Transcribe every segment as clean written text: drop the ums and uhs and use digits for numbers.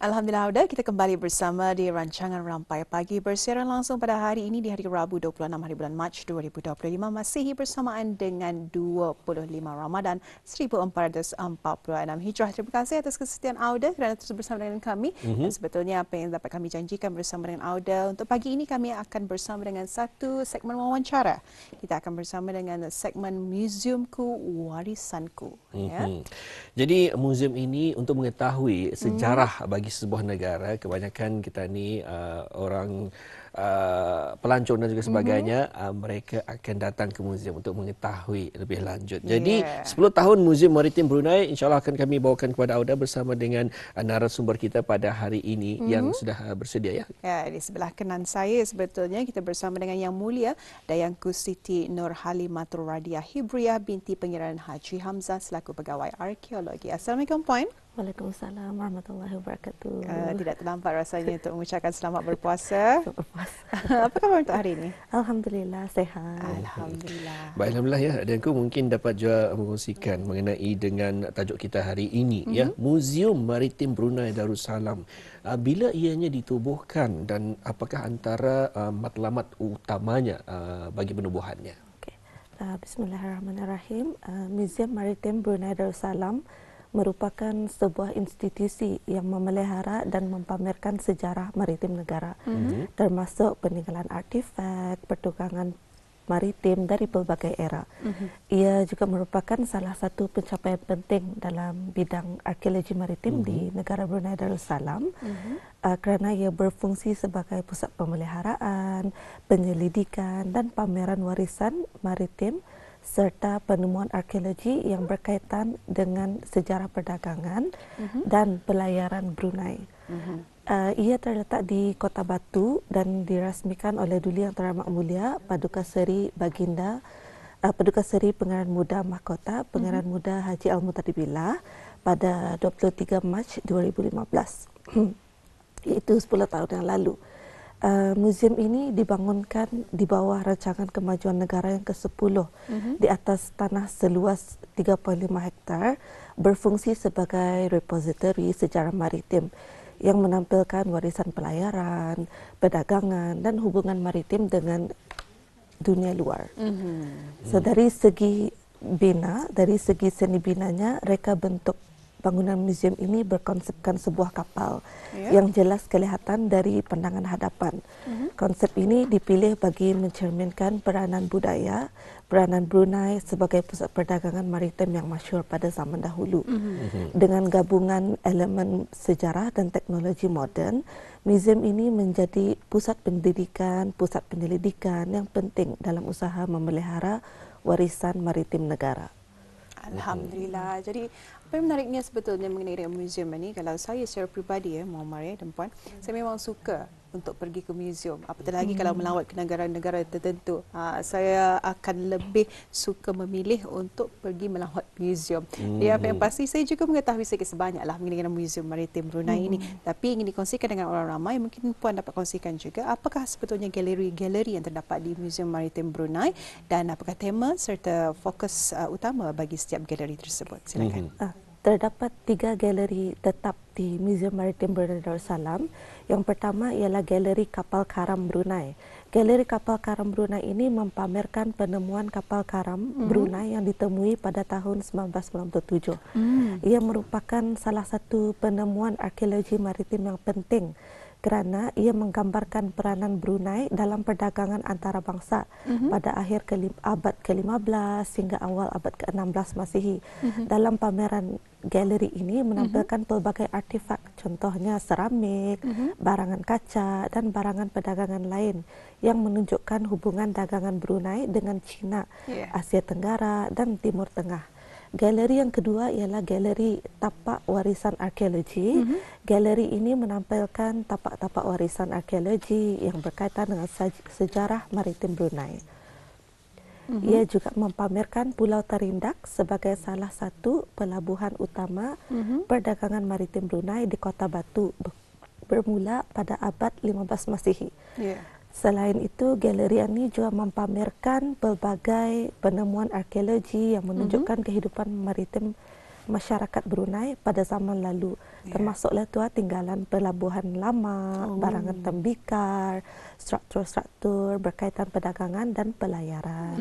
Alhamdulillah, Auda, kita kembali bersama di rancangan Rampai Pagi bersiaran langsung pada hari ini di hari Rabu 26 hari bulan Mac 2025 Masihi bersamaan dengan 25 Ramadan 1446 Hijrah. Terima kasih atas kesetiaan Auda kerana terus bersama dengan kami. Dan sebetulnya apa yang dapat kami janjikan bersama dengan Auda untuk pagi ini kami akan bersama dengan satu segmen wawancara. Kita akan bersama dengan segmen Museumku Warisanku. Ya. Jadi museum ini untuk mengetahui sejarah bagi sebuah negara, kebanyakan kita ni orang pelancong dan juga sebagainya, mereka akan datang ke museum untuk mengetahui lebih lanjut. Jadi 10 tahun Museum Maritim Brunei, insyaAllah akan kami bawakan kepada Auda bersama dengan narasumber kita pada hari ini yang sudah bersedia ya. Ya, di sebelah kanan saya sebetulnya kita bersama dengan Yang Mulia Dayangku Siti Nur Halimatul Radiah Hibriyah binti Pangeran Haji Hamzah selaku pegawai arkeologi. Assalamualaikum Puan. Waalaikumsalam warahmatullahi wabarakatuh. Tidak terlambat rasanya untuk mengucapkan selamat berpuasa. Apa khabar untuk hari ini? Alhamdulillah sehat. Alhamdulillah. Baik, alhamdulillah ya. Adangku mungkin dapat juga mengkongsikan mengenai dengan tajuk kita hari ini ya, Museum Maritim Brunei Darussalam. Bila ianya ditubuhkan dan apakah antara matlamat utamanya bagi penubuhannya? Okay. Bismillahirrahmanirrahim. Museum Maritim Brunei Darussalam merupakan sebuah institusi yang memelihara dan mempamerkan sejarah maritim negara, termasuk peninggalan artifak, pertukangan maritim dari pelbagai era. Ia juga merupakan salah satu pencapaian penting dalam bidang arkeologi maritim di negara Brunei Darussalam, kerana ia berfungsi sebagai pusat pemeliharaan, penyelidikan dan pameran warisan maritim serta penemuan arkeologi yang berkaitan dengan sejarah perdagangan dan pelayaran Brunei. Ia terletak di Kota Batu dan dirasmikan oleh Duli Yang Teramat Mulia Paduka Seri Baginda Paduka Seri Pangeran Muda Mahkota Pangeran Muda Haji Al-Muttadib pada 23 Mac 2015, iaitu 10 tahun yang lalu. Museum ini dibangunkan di bawah rancangan kemajuan negara yang ke-10 di atas tanah seluas 3.5 hektar, berfungsi sebagai repositori sejarah maritim yang menampilkan warisan pelayaran, perdagangan dan hubungan maritim dengan dunia luar. So dari segi seni binanya, reka bentuk bangunan museum ini berkonsepkan sebuah kapal yang jelas kelihatan dari pandangan hadapan. Konsep ini dipilih bagi mencerminkan peranan budaya, peranan Brunei sebagai pusat perdagangan maritim yang masyhur pada zaman dahulu. Dengan gabungan elemen sejarah dan teknologi moden, museum ini menjadi pusat pendidikan, pusat penyelidikan yang penting dalam usaha memelihara warisan maritim negara. Alhamdulillah. Jadi apa yang menariknya sebetulnya mengenai museum ini, kalau saya secara peribadi Muhammad dan Puan, saya memang suka untuk pergi ke museum. Apatah lagi kalau melawat ke negara-negara tertentu, saya akan lebih suka memilih untuk pergi melawat museum. Dia apa yang pasti saya juga mengetahui sedikit sebanyaklah mengenai museum maritim Brunei ini. Tapi ingin dikongsikan dengan orang ramai, mungkin Puan dapat kongsikan juga apakah sebetulnya galeri-galeri yang terdapat di Museum Maritim Brunei dan apakah tema serta fokus utama bagi setiap galeri tersebut. Silakan. Terdapat 3 galeri tetap di Museum Maritim Brunei Darussalam. Yang pertama ialah Galeri Kapal Karam Brunei. Galeri Kapal Karam Brunei ini mempamerkan penemuan kapal karam Brunei yang ditemui pada tahun 1997. Ia merupakan salah satu penemuan arkeologi maritim yang penting kerana ia menggambarkan peranan Brunei dalam perdagangan antarabangsa pada akhir abad ke-15 hingga awal abad ke-16 Masihi. Dalam pameran galeri ini menampilkan pelbagai artifak, contohnya seramik, barangan kaca dan barangan perdagangan lain yang menunjukkan hubungan dagangan Brunei dengan China, Asia Tenggara dan Timur Tengah. Galeri yang kedua ialah Galeri Tapak Warisan Arkeologi. Galeri ini menampilkan tapak-tapak warisan arkeologi yang berkaitan dengan sejarah maritim Brunei. Ia juga mempamerkan Pulau Terindak sebagai salah satu pelabuhan utama perdagangan maritim Brunei di Kota Batu bermula pada abad 15 Masihi. Selain itu, galeri ini juga mempamerkan pelbagai penemuan arkeologi yang menunjukkan kehidupan maritim masyarakat Brunei pada zaman lalu, termasuklah tinggalan pelabuhan lama, barangan tembikar, struktur-struktur berkaitan perdagangan dan pelayaran.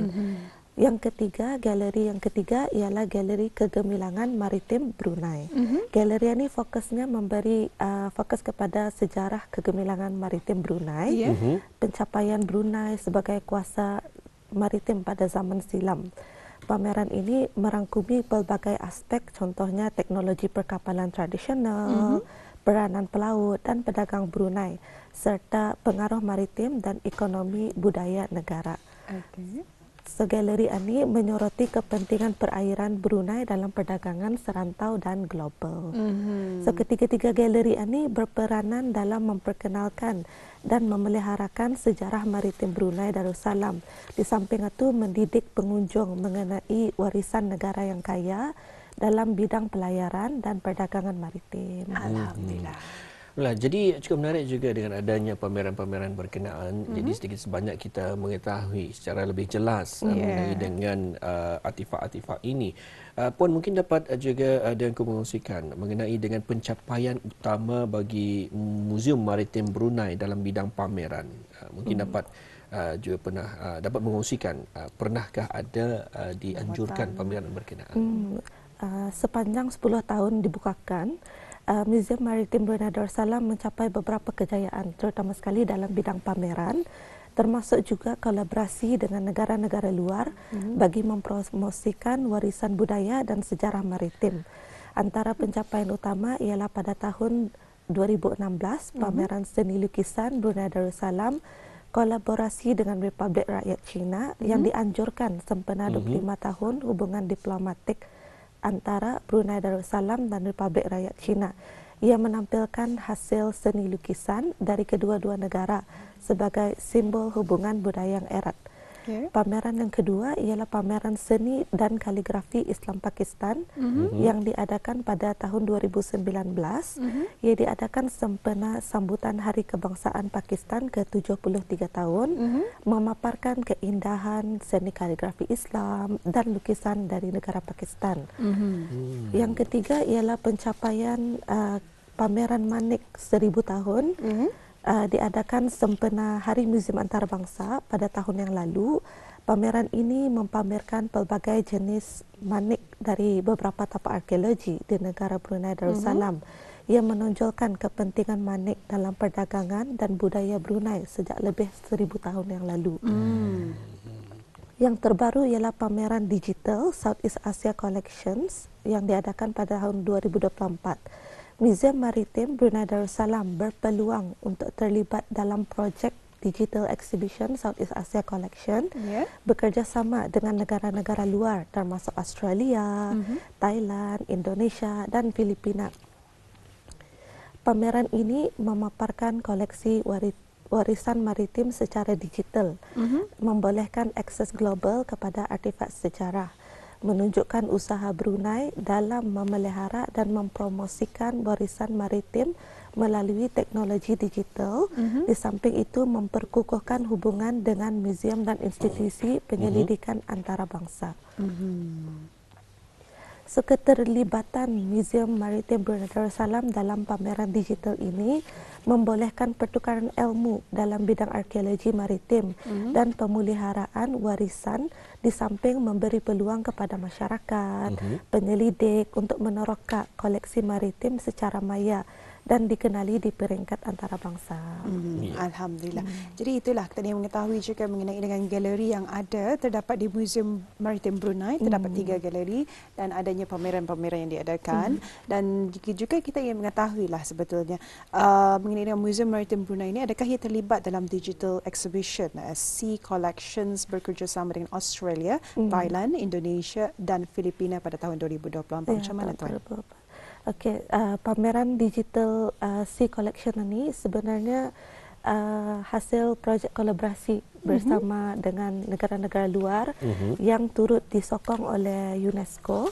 Yang ketiga, galeri yang ketiga ialah Galeri Kegemilangan Maritim Brunei. Galeri ini fokusnya memberi fokus kepada sejarah kegemilangan maritim Brunei, pencapaian Brunei sebagai kuasa maritim pada zaman silam. Pameran ini merangkumi pelbagai aspek, contohnya teknologi perkapalan tradisional, peranan pelaut dan pedagang Brunei, serta pengaruh maritim dan ekonomi budaya negara. So, galeri ini menyoroti kepentingan perairan Brunei dalam perdagangan serantau dan global. So, ketiga-tiga galeri ini berperanan dalam memperkenalkan dan memeliharakan sejarah maritim Brunei Darussalam. Di samping itu mendidik pengunjung mengenai warisan negara yang kaya dalam bidang pelayaran dan perdagangan maritim. Alhamdulillah. Jadi cukup menarik juga dengan adanya pameran-pameran berkenaan. Jadi sedikit sebanyak kita mengetahui secara lebih jelas mengenai dengan artifak-artifak ini. Puan mungkin dapat juga ada yang kongsikan mengenai dengan pencapaian utama bagi Muzium Maritim Brunei dalam bidang pameran. Mungkin dapat juga pernah dapat mengongsikan pernahkah ada dianjurkan pameran berkenaan? Sepanjang 10 tahun dibukakan, Muzium Maritim Brunei Darussalam mencapai beberapa kejayaan, terutama sekali dalam bidang pameran, termasuk juga kolaborasi dengan negara-negara luar bagi mempromosikan warisan budaya dan sejarah maritim. Antara pencapaian utama ialah pada tahun 2016, pameran seni lukisan Brunei Darussalam kolaborasi dengan Republik Rakyat Cina yang dianjurkan sempena 25 tahun hubungan diplomatik antara Brunei Darussalam dan Republik Rakyat Cina. Ia menampilkan hasil seni lukisan dari kedua-dua negara sebagai simbol hubungan budaya yang erat. Pameran yang kedua ialah pameran seni dan kaligrafi Islam Pakistan yang diadakan pada tahun 2019. Ia diadakan sempena sambutan Hari Kebangsaan Pakistan ke-73 tahun, memaparkan keindahan seni kaligrafi Islam dan lukisan dari negara Pakistan. Yang ketiga ialah pencapaian pameran Manik 1000 tahun. Diadakan sempena Hari Muzium Antarabangsa pada tahun yang lalu. Pameran ini mempamerkan pelbagai jenis manik dari beberapa tapak arkeologi di negara Brunei Darussalam. Ia menonjolkan kepentingan manik dalam perdagangan dan budaya Brunei sejak lebih 1000 tahun yang lalu. Yang terbaru ialah pameran digital Southeast Asia Collections yang diadakan pada tahun 2024. Muzium Maritim Brunei Darussalam berpeluang untuk terlibat dalam projek Digital Exhibition Southeast Asia Collection, bekerjasama dengan negara-negara luar termasuk Australia, Thailand, Indonesia dan Filipina. Pameran ini memaparkan koleksi warisan maritim secara digital, membolehkan akses global kepada artifak sejarah, menunjukkan usaha Brunei dalam memelihara dan mempromosikan warisan maritim melalui teknologi digital. Di samping itu memperkukuhkan hubungan dengan muzium dan institusi penyelidikan antarabangsa. So, keterlibatan Muzium Maritim Brunei Darussalam dalam pameran digital ini membolehkan pertukaran ilmu dalam bidang arkeologi maritim dan pemeliharaan warisan, di samping memberi peluang kepada masyarakat, penyelidik untuk meneroka koleksi maritim secara maya dan dikenali di peringkat antarabangsa. Alhamdulillah. Jadi itulah kita yang mengetahui juga mengenai dengan galeri yang ada terdapat di Muzium Maritim Brunei. Terdapat 3 galeri dan adanya pameran-pameran yang diadakan. Dan juga kita yang mengetahui lah sebetulnya mengenai dengan Muzium Maritim Brunei ini, adakah ia terlibat dalam digital exhibition Sea Collections bekerjasama dengan Australia, Thailand, Indonesia dan Filipina pada tahun 2024. Macam mana tuan? Okey, pameran digital Sea Collection ini sebenarnya hasil projek kolaborasi bersama dengan negara-negara luar yang turut disokong oleh UNESCO.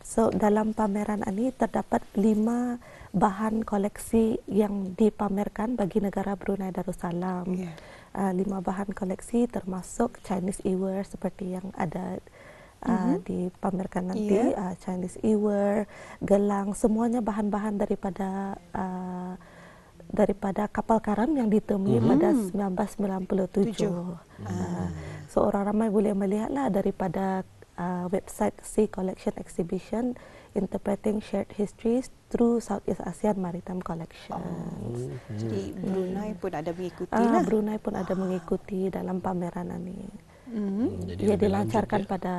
So dalam pameran ini terdapat 5 bahan koleksi yang dipamerkan bagi negara Brunei Darussalam. 5 bahan koleksi termasuk Chinese earware seperti yang ada dipamerkan nanti. Chinese ewer, gelang, semuanya bahan-bahan daripada kapal karam yang ditemui pada 1997. So orang ramai boleh melihatlah daripada website Sea Collection Exhibition Interpreting Shared Histories through Southeast Asian Maritime Collection. Jadi Brunei pun ada mengikuti lah. Brunei pun ada mengikuti dalam pameran ini. Jadi Ia lebih dilancarkan lanjut, pada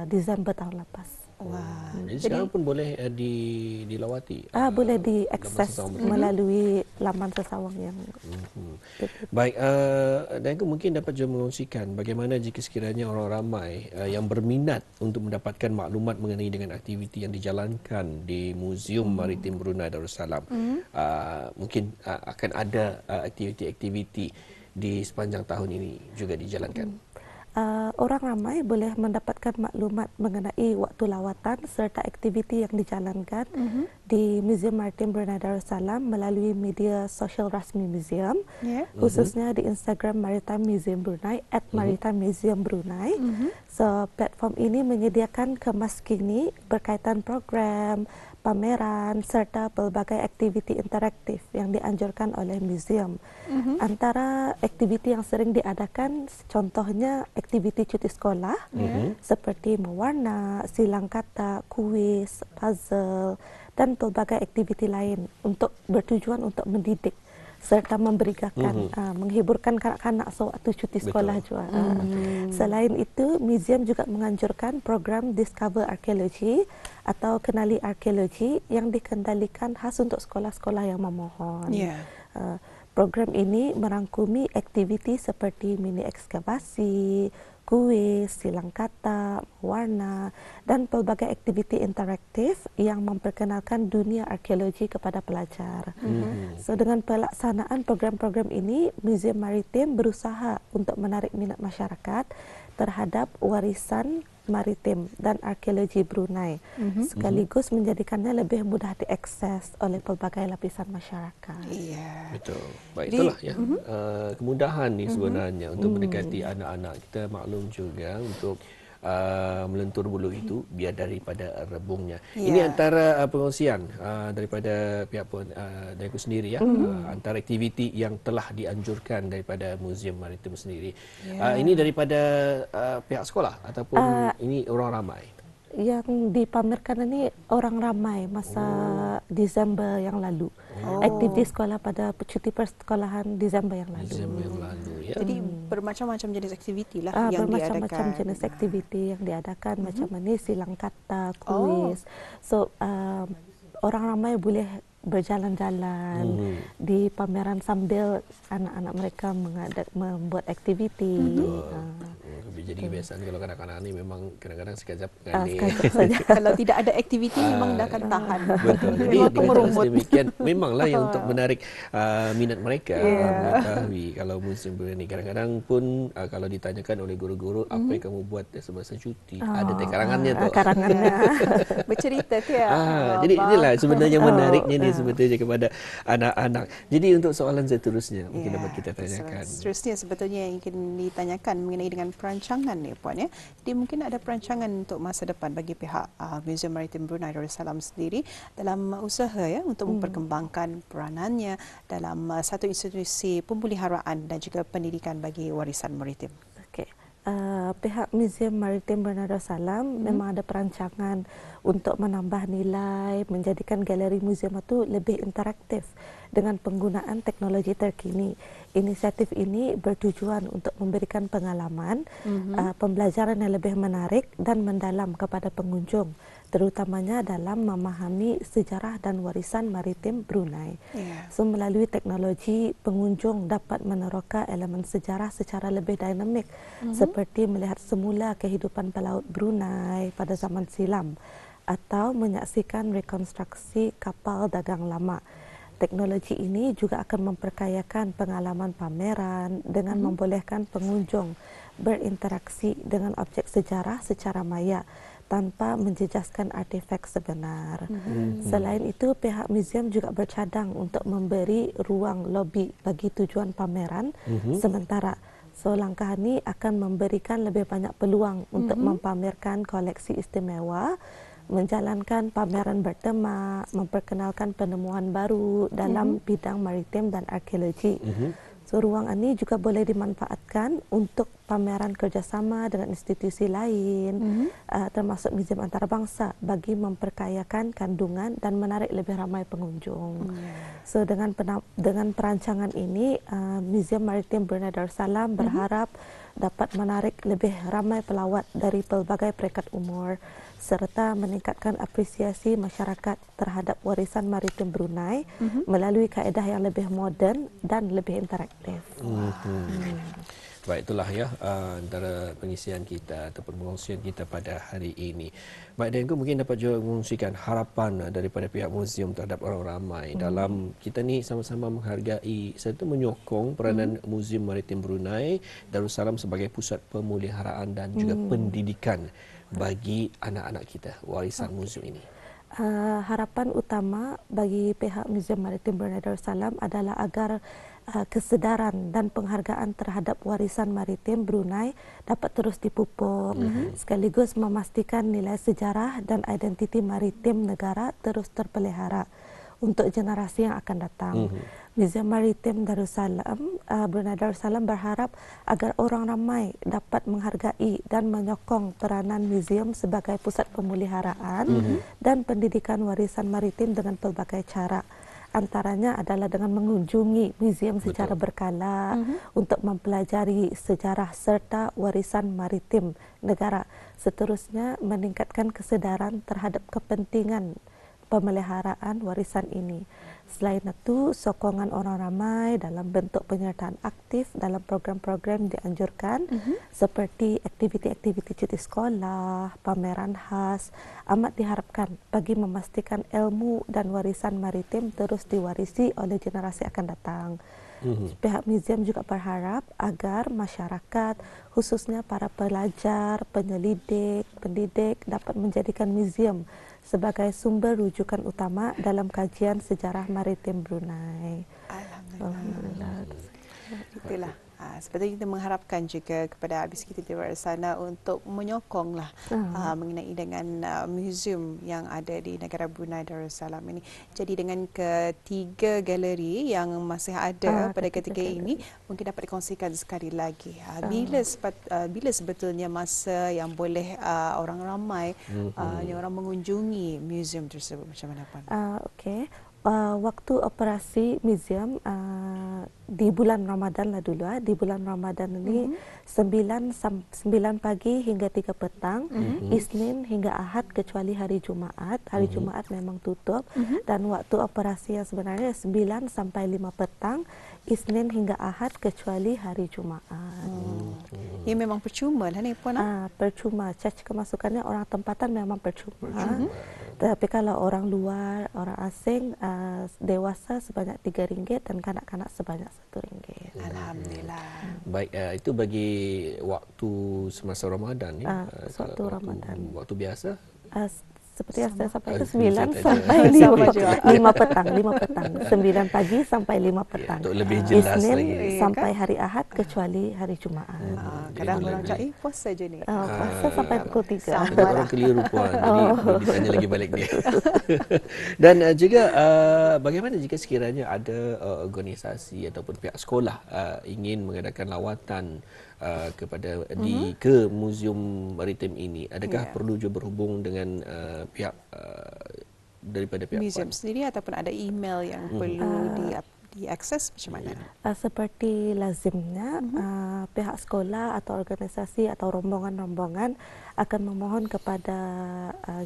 Desember tahun lepas. Wah. Jadi sekarang pun boleh dilawati. Boleh diakses melalui laman sesawang yang Baik, dan mungkin dapat juga mengongsikan bagaimana jika sekiranya orang ramai yang berminat untuk mendapatkan maklumat mengenai dengan aktiviti yang dijalankan di Museum Maritim Brunei Darussalam. Mungkin akan ada aktiviti-aktiviti di sepanjang tahun ini juga dijalankan. Orang ramai boleh mendapatkan maklumat mengenai waktu lawatan serta aktiviti yang dijalankan di Museum Maritim Brunei Darussalam melalui media sosial rasmi museum, khususnya di Instagram Maritime Museum Brunei @Maritime Museum Brunei. So platform ini menyediakan kemas kini berkaitan program, pameran serta pelbagai aktiviti interaktif yang dianjurkan oleh museum. Antara aktiviti yang sering diadakan contohnya aktiviti cuti sekolah seperti mewarna, silang kata, kuis, puzzle dan pelbagai aktiviti lain untuk bertujuan untuk mendidik serta memberikan menghiburkan kanak-kanak sewaktu cuti sekolah juga. Selain itu, museum juga menganjurkan program Discover Archaeology atau Kenali Arkeologi yang dikendalikan khas untuk sekolah-sekolah yang memohon. Program ini merangkumi aktiviti seperti mini ekskavasi, kuis, silang kata, warna, dan pelbagai aktiviti interaktif yang memperkenalkan dunia arkeologi kepada pelajar. So dengan pelaksanaan program-program ini, Museum Maritim berusaha untuk menarik minat masyarakat terhadap warisan maritim dan arkeologi Brunei, sekaligus menjadikannya lebih mudah diakses oleh pelbagai lapisan masyarakat. Betul. Baik, itulah ya kemudahan ni sebenarnya untuk mendekati anak-anak. Kita maklum juga untuk melentur bulu itu biar daripada rebungnya. Ini antara pengongsian daripada pihak Daegu sendiri ya, antara aktiviti yang telah dianjurkan daripada Museum Maritim sendiri. Ini daripada pihak sekolah ataupun ini orang ramai? Yang dipamerkan ini orang ramai masa Desember yang lalu. Aktiviti sekolah pada cuti persekolahan Desember yang lalu. Jadi bermacam-macam jenis aktiviti lah yang diadakan. Bermacam-macam jenis aktiviti yang diadakan, macam mana silang kata, kuis. So orang ramai boleh berjalan-jalan di pameran sambil anak-anak mereka membuat aktiviti. Jadi kebiasaan kalau kanak-kanak ni memang kadang-kadang sekejap kalau tidak ada aktiviti memang dah akan tahan. Betul. Jadi dengan demikian memanglah yang untuk menarik minat mereka mengetahui kalau musim ini. Kadang-kadang pun kalau ditanyakan oleh guru-guru apa yang kamu buat semasa cuti, ada karangannya tu. Karangannya. Bercerita tu ya. Jadi inilah sebenarnya menariknya ni sebetulnya kepada anak-anak. Jadi untuk soalan seterusnya mungkin dapat kita tanyakan. Seterusnya sebetulnya yang ingin ditanyakan mengenai dengan perancangan ni Puan ya. Jadi mungkin ada perancangan untuk masa depan bagi pihak Museum Maritim Brunei Darussalam sendiri dalam usaha ya untuk memperkembangkan peranannya dalam satu institusi pemeliharaan dan juga pendidikan bagi warisan maritim. Pihak Museum Maritim Brunei Darussalam memang ada perancangan untuk menambah nilai, menjadikan galeri museum itu lebih interaktif dengan penggunaan teknologi terkini. Inisiatif ini bertujuan untuk memberikan pengalaman, pembelajaran yang lebih menarik dan mendalam kepada pengunjung, terutamanya dalam memahami sejarah dan warisan maritim Brunei. So melalui teknologi, pengunjung dapat meneroka elemen sejarah secara lebih dinamik, seperti melihat semula kehidupan pelaut Brunei pada zaman silam atau menyaksikan rekonstruksi kapal dagang lama. Teknologi ini juga akan memperkayakan pengalaman pameran dengan membolehkan pengunjung berinteraksi dengan objek sejarah secara maya tanpa menjejaskan artefak sebenar. Selain itu, pihak museum juga bercadang untuk memberi ruang lobi bagi tujuan pameran sementara So langkah ini akan memberikan lebih banyak peluang untuk mempamerkan koleksi istimewa, menjalankan pameran bertema, memperkenalkan penemuan baru dalam bidang maritim dan arkeologi. So ruang ini juga boleh dimanfaatkan untuk pameran kerjasama dengan institusi lain, termasuk muzium antarabangsa bagi memperkayakan kandungan dan menarik lebih ramai pengunjung. So dengan perancangan ini, Muzium Maritim Brunei Darussalam berharap dapat menarik lebih ramai pelawat dari pelbagai peringkat umur serta meningkatkan apresiasi masyarakat terhadap warisan maritim Brunei melalui kaedah yang lebih moden dan lebih interaktif. Baik, itulah ya antara pengisian kita ataupun pengongsian kita pada hari ini. Baik, dan Engku mungkin dapat juga mengungsikan harapan daripada pihak muzium terhadap orang ramai dalam kita ni sama-sama menghargai serta menyokong peranan Muzium Maritim Brunei Darussalam sebagai pusat pemeliharaan dan juga pendidikan bagi anak-anak kita, warisan muzium ini. Harapan utama bagi pihak Muzium Maritim Brunei Darussalam adalah agar kesedaran dan penghargaan terhadap warisan maritim Brunei dapat terus dipupuk, sekaligus memastikan nilai sejarah dan identiti maritim negara terus terpelihara untuk generasi yang akan datang. Muzium Maritim Darussalam, Brunei Darussalam berharap agar orang ramai dapat menghargai dan menyokong peranan muzium sebagai pusat pemeliharaan dan pendidikan warisan maritim dengan pelbagai cara. Antaranya adalah dengan mengunjungi muzium secara berkala untuk mempelajari sejarah serta warisan maritim negara. Seterusnya, meningkatkan kesedaran terhadap kepentingan pemeliharaan warisan ini. Selain itu, sokongan orang ramai dalam bentuk penyertaan aktif dalam program-program dianjurkan seperti aktiviti-aktiviti cuti sekolah, pameran khas amat diharapkan bagi memastikan ilmu dan warisan maritim terus diwarisi oleh generasi akan datang. Pihak muzium juga berharap agar masyarakat, khususnya para pelajar, penyelidik, pendidik dapat menjadikan muzium sebagai sumber rujukan utama dalam kajian sejarah maritim Brunei. Alhamdulillah. Itulah. Seperti kita mengharapkan juga kepada habis kita di luar sana untuk menyokonglah mengenai dengan muzium yang ada di negara Brunei Darussalam ini. Jadi dengan ketiga galeri yang masih ada pada ketika ini, mungkin dapat dikongsikan sekali lagi. Bila sebetulnya masa yang boleh orang ramai orang mengunjungi muzium tersebut, macam mana Puan? Okey. Waktu operasi muzium di bulan Ramadan lah dulu. Di bulan Ramadan ini 9 pagi hingga 3 petang, Isnin hingga Ahad kecuali hari Jumaat. Hari Jumaat memang tutup dan waktu operasi yang sebenarnya 9 sampai 5 petang, Isnin hingga Ahad kecuali hari Jumaat. Ia memang percuma lah ni Puan. Percuma. Cash kemasukannya orang tempatan memang percuma. Tapi kalau orang luar, orang asing, dewasa sebanyak RM3 dan kanak-kanak sebanyak RM1. Alhamdulillah. Baik, itu bagi waktu semasa Ramadan ya. Waktu Ramadan. Waktu biasa? Seperti yang saya sampaikan, 9 saja. sampai 5 petang. 5 petang. 9 pagi sampai 5 petang. Untuk lebih jelas Isnin lagi. sampai hari Ahad kecuali hari Jumaat. Kadang orang cakap, puasa je ni. Puasa sampai pukul 3. Ada orang keliru Puan. Jadi boleh tanya lagi balik dia. Dan juga bagaimana jika sekiranya ada organisasi ataupun pihak sekolah ingin mengadakan lawatan kepada ke Muzium Maritim ini, adakah perlu juga berhubung dengan pihak daripada pihak muzium sendiri ataupun ada email yang perlu diakses macam mana? Seperti lazimnya pihak sekolah atau organisasi atau rombongan-rombongan akan memohon kepada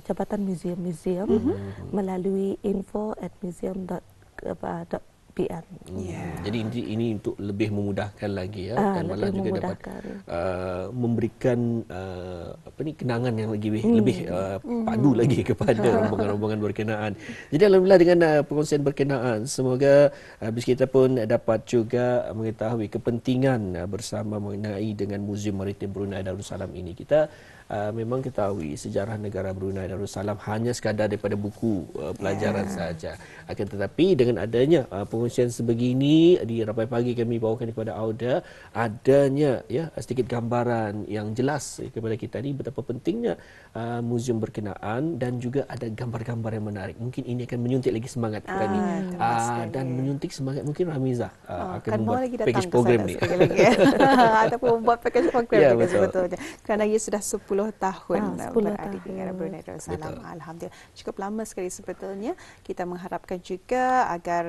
Jabatan Muzium-Muzium melalui info@museum.bn. Jadi ini untuk lebih memudahkan lagi ya, dan malah juga dapat memberikan kenangan yang lebih padu lagi kepada rombongan-rombongan berkenaan. Jadi alhamdulillah dengan pengongsian berkenaan, semoga habis kita pun dapat juga mengetahui kepentingan bersama mengenai dengan Muzium Maritim Brunei Darussalam ini. Kita memang ketahui sejarah negara Brunei Darussalam hanya sekadar daripada buku pelajaran saja. Akan tetapi dengan adanya pengusian perkongsian sebegini di Ramai Pagi kami bawakan kepada Auda, adanya ya sedikit gambaran yang jelas kepada kita ni betapa pentingnya muzium berkenaan, dan juga ada gambar-gambar yang menarik. Mungkin ini akan menyuntik lagi semangat kita ni. Dan menyuntik semangat mungkin Ramiza akan kan mau membuat lagi datang package ke program sana ni. sekali lagi ataupun membuat package program Ya, juga betul. sebetulnya, kerana ia sudah 10 tahun 10 berada di tahun. negara Brunei Darussalam. Betul. Alhamdulillah, cukup lama sekali sebetulnya. Kita mengharapkan juga agar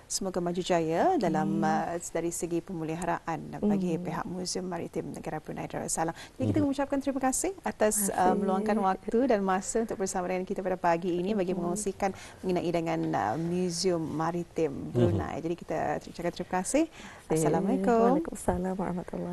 semoga maju jaya dalam dari segi pemeliharaan bagi pihak Muzium Maritim Negara Brunei Darussalam. Jadi kita mengucapkan terima kasih atas meluangkan waktu dan masa untuk bersama dengan kita pada pagi ini bagi mengongsikan mengenai dengan Muzium Maritim Brunei. Jadi kita ucapkan terima kasih. Assalamualaikum. Waalaikumsalam warahmatullahi